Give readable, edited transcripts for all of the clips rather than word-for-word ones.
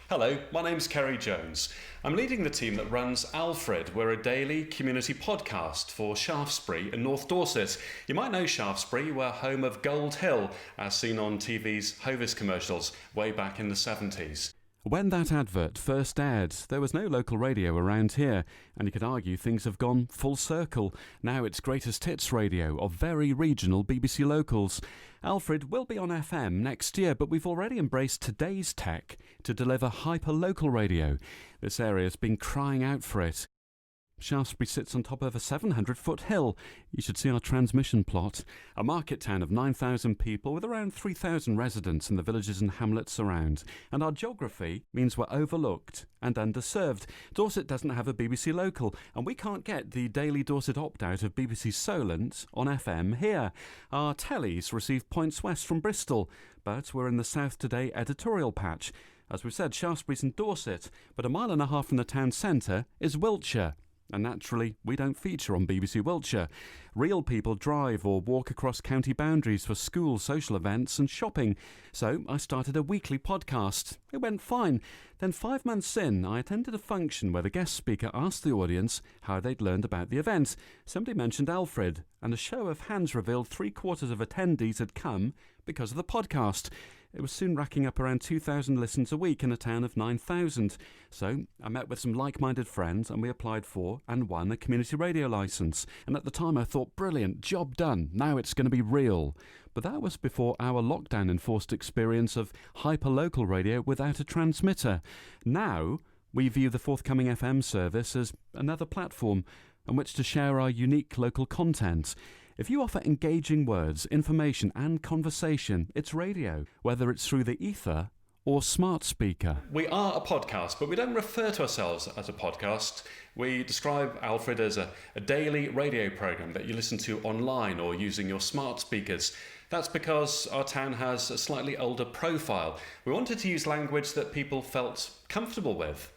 Hello, my name's Kerry Jones. I'm leading the team that runs Alfred. We're a daily community podcast for Shaftesbury in North Dorset. You might know Shaftesbury, we're home of Gold Hill, as seen on TV's Hovis commercials way back in the 70s. When that advert first aired, there was no local radio around here, and you could argue things have gone full circle. Now it's greatest hits radio of very regional BBC locals. Alfred will be on FM next year, but we've already embraced today's tech to deliver hyper-local radio. This area's been crying out for it. Shaftesbury sits on top of a 700-foot hill. You should see our transmission plot. A market town of 9,000 people with around 3,000 residents in the villages and hamlets around. And our geography means we're overlooked and underserved. Dorset doesn't have a BBC local, and we can't get the daily Dorset opt-out of BBC Solent on FM here. Our tellies receive points west from Bristol, but we're in the South Today editorial patch. As we've said, Shaftesbury's in Dorset, but a mile and a half from the town centre is Wiltshire. And naturally, we don't feature on BBC Wiltshire. Real people drive or walk across county boundaries for school, social events and shopping. So I started a weekly podcast. It went fine. Then 5 months in, I attended a function where the guest speaker asked the audience how they'd learned about the event. Somebody mentioned Alfred, and a show of hands revealed 3/4 of attendees had come because of the podcast. It was soon racking up around 2,000 listens a week in a town of 9,000. So I met with some like-minded friends and we applied for and won a community radio licence. And at the time I thought, brilliant, job done, now it's going to be real. But that was before our lockdown-enforced experience of hyper-local radio without a transmitter. Now we view the forthcoming FM service as another platform on which to share our unique local content. If you offer engaging words, information and conversation, it's radio, whether it's through the ether or smart speaker. We are a podcast, but we don't refer to ourselves as a podcast. We describe Alfred as a daily radio programme that you listen to online or using your smart speakers. That's because our town has a slightly older profile. We wanted to use language that people felt comfortable with.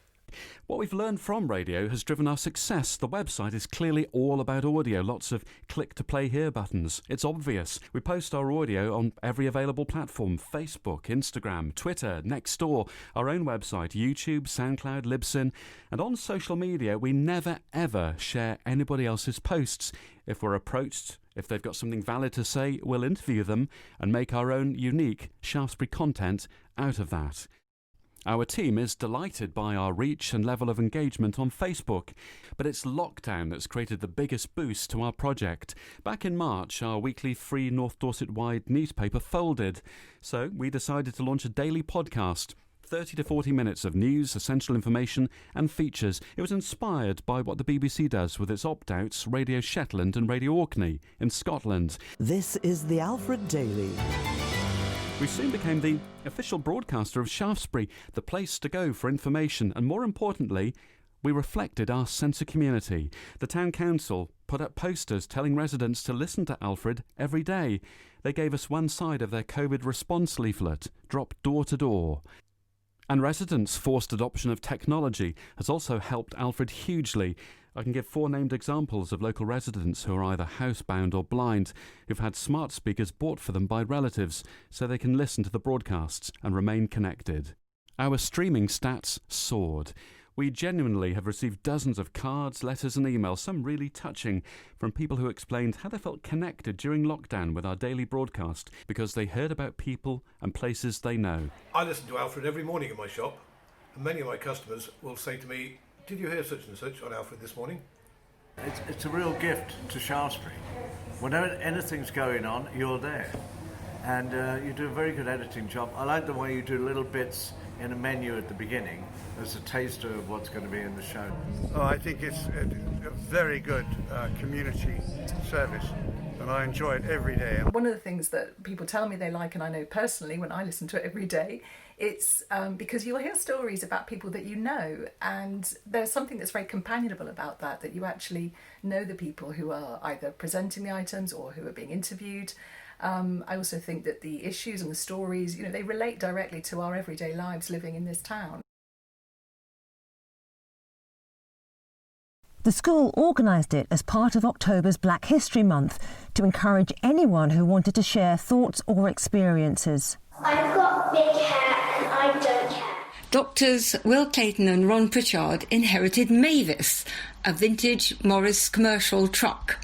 What we've learned from radio has driven our success. The website is clearly all about audio, lots of click to play here buttons. It's obvious. We post our audio on every available platform: Facebook, Instagram, Twitter, Nextdoor, our own website, YouTube, SoundCloud, Libsyn. And on social media, we never ever share anybody else's posts. If we're approached, if they've got something valid to say, we'll interview them and make our own unique Shaftesbury content out of that. Our team is delighted by our reach and level of engagement on Facebook, but it's lockdown that's created the biggest boost to our project. Back in March, our weekly free North Dorset-wide newspaper folded, so we decided to launch a daily podcast. 30 to 40 minutes of news, essential information and features. It was inspired by what the BBC does with its opt-outs, Radio Shetland and Radio Orkney in Scotland. This is the Alfred Daily. We soon became the official broadcaster of Shaftesbury, the place to go for information, and more importantly, we reflected our sense of community. The town council put up posters telling residents to listen to Alfred every day. They gave us one side of their COVID response leaflet, dropped door to door. And residents' forced adoption of technology has also helped Alfred hugely. I can give 4 named examples of local residents who are either housebound or blind, who've had smart speakers bought for them by relatives so they can listen to the broadcasts and remain connected. Our streaming stats soared. We genuinely have received dozens of cards, letters and emails, some really touching, from people who explained how they felt connected during lockdown with our daily broadcast because they heard about people and places they know. I listen to Alfred every morning in my shop, and many of my customers will say to me, "Did you hear such and such on Alfred this morning?" It's a real gift to Shaftesbury. Whenever anything's going on, you're there. And you do a very good editing job. I like the way you do little bits in a menu at the beginning as a taster of what's going to be in the show. Oh, I think it's a very good community service, and I enjoy it every day. One of the things that people tell me they like, and I know personally when I listen to it every day, it's because you'll hear stories about people that you know, and there's something that's very companionable about that, that you actually know the people who are either presenting the items or who are being interviewed. I also think that the issues and the stories, they relate directly to our everyday lives living in this town. The school organised it as part of October's Black History Month to encourage anyone who wanted to share thoughts or experiences. I've got big hair and I don't care. Doctors Will Clayton and Ron Pritchard inherited Mavis, a vintage Morris commercial truck.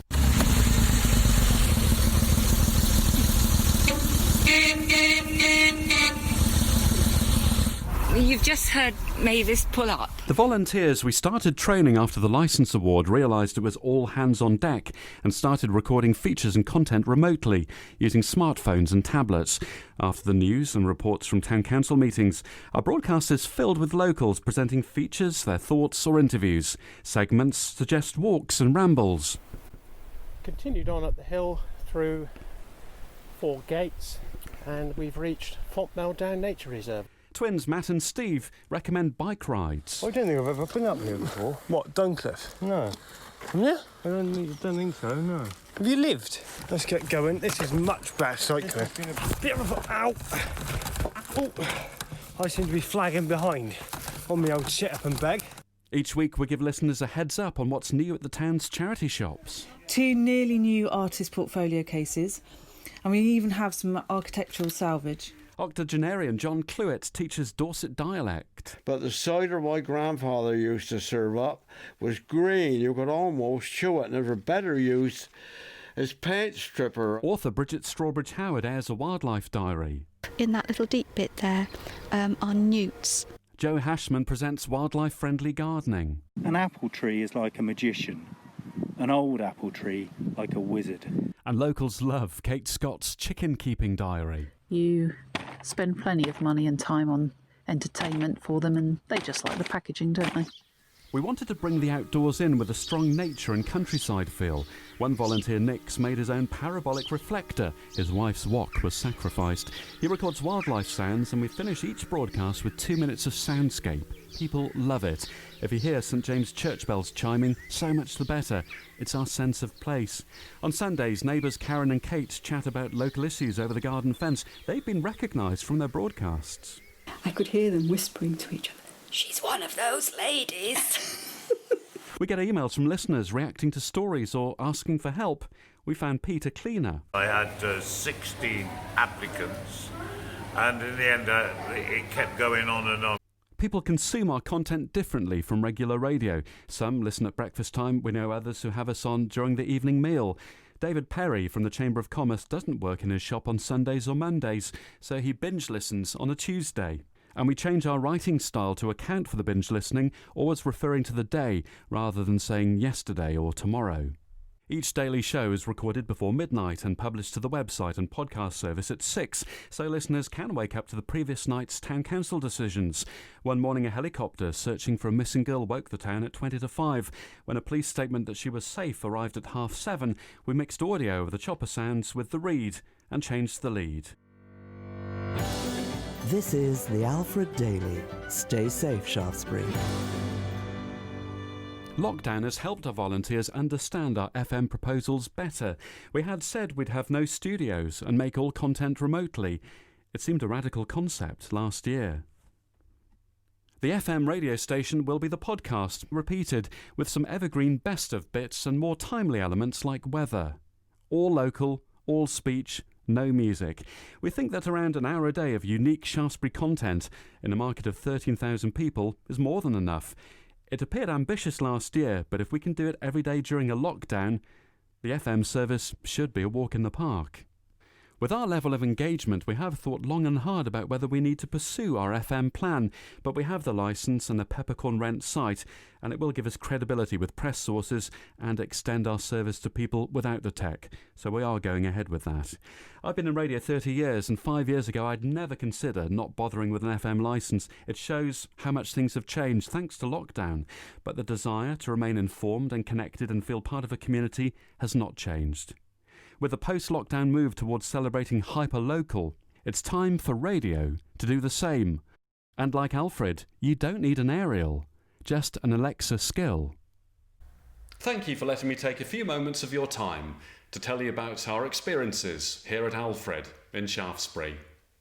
You've just heard Mavis pull up. The volunteers we started training after the licence award realised it was all hands on deck and started recording features and content remotely using smartphones and tablets. After the news and reports from town council meetings, our broadcast is filled with locals presenting features, their thoughts or interviews. Segments suggest walks and rambles. Continued on up the hill through 4 gates and we've reached Fontmell Down Nature Reserve. Twins Matt and Steve recommend bike rides. I don't think I've ever been up here before. What, Duncliffe? No. Haven't you? I don't think so, no. Have you lived? Let's get going. This is much better cycling. Been a bit of a... Ow! Oh. I seem to be flagging behind on my old sit-up and beg. Each week we give listeners a heads up on what's new at the town's charity shops. 2 nearly new artist portfolio cases, and we even have some architectural salvage. Octogenarian John Cluett teaches Dorset dialect. But the cider my grandfather used to serve up was green. You could almost chew it, and it was better used as paint stripper. Author Bridget Strawbridge Howard airs a wildlife diary. In that little deep bit there are newts. Joe Hashman presents wildlife-friendly gardening. An apple tree is like a magician. An old apple tree like a wizard. And locals love Kate Scott's chicken-keeping diary. You spend plenty of money and time on entertainment for them, and they just like the packaging, don't they? We wanted to bring the outdoors in with a strong nature and countryside feel. One volunteer, Nix, made his own parabolic reflector. His wife's wok was sacrificed. He records wildlife sounds, and we finish each broadcast with 2 minutes of soundscape. People love it. If you hear St James church bells chiming, so much the better. It's our sense of place. On Sundays, neighbours Karen and Kate chat about local issues over the garden fence. They've been recognised from their broadcasts. I could hear them whispering to each other. She's one of those ladies. We get emails from listeners reacting to stories or asking for help. We found Pete a cleaner. I had 16 applicants, and in the end it kept going on and on. People consume our content differently from regular radio. Some listen at breakfast time. We know others who have us on during the evening meal. David Perry from the Chamber of Commerce doesn't work in his shop on Sundays or Mondays, so he binge listens on a Tuesday. And we change our writing style to account for the binge listening, always referring to the day rather than saying yesterday or tomorrow. Each daily show is recorded before midnight and published to the website and podcast service at 6, so listeners can wake up to the previous night's town council decisions. One morning a helicopter searching for a missing girl woke the town at 20 to 5. When a police statement that she was safe arrived at 7:30, we mixed audio of the chopper sounds with the read and changed the lead. This is the Alfred Daily. Stay safe, Shaftesbury. Lockdown has helped our volunteers understand our FM proposals better. We had said we'd have no studios and make all content remotely. It seemed a radical concept last year. The FM radio station will be the podcast, repeated, with some evergreen best of bits and more timely elements like weather. All local, all speech, no music. We think that around an hour a day of unique Shaftesbury content in a market of 13,000 people is more than enough. It appeared ambitious last year, but if we can do it every day during a lockdown, the FM service should be a walk in the park. With our level of engagement, we have thought long and hard about whether we need to pursue our FM plan, but we have the licence and a peppercorn rent site, and it will give us credibility with press sources and extend our service to people without the tech, so we are going ahead with that. I've been in radio 30 years, and 5 years ago I'd never consider not bothering with an FM licence. It shows how much things have changed thanks to lockdown, but the desire to remain informed and connected and feel part of a community has not changed. With the post-lockdown move towards celebrating hyper-local, it's time for radio to do the same. And like Alfred, you don't need an aerial, just an Alexa skill. Thank you for letting me take a few moments of your time to tell you about our experiences here at Alfred in Shaftesbury.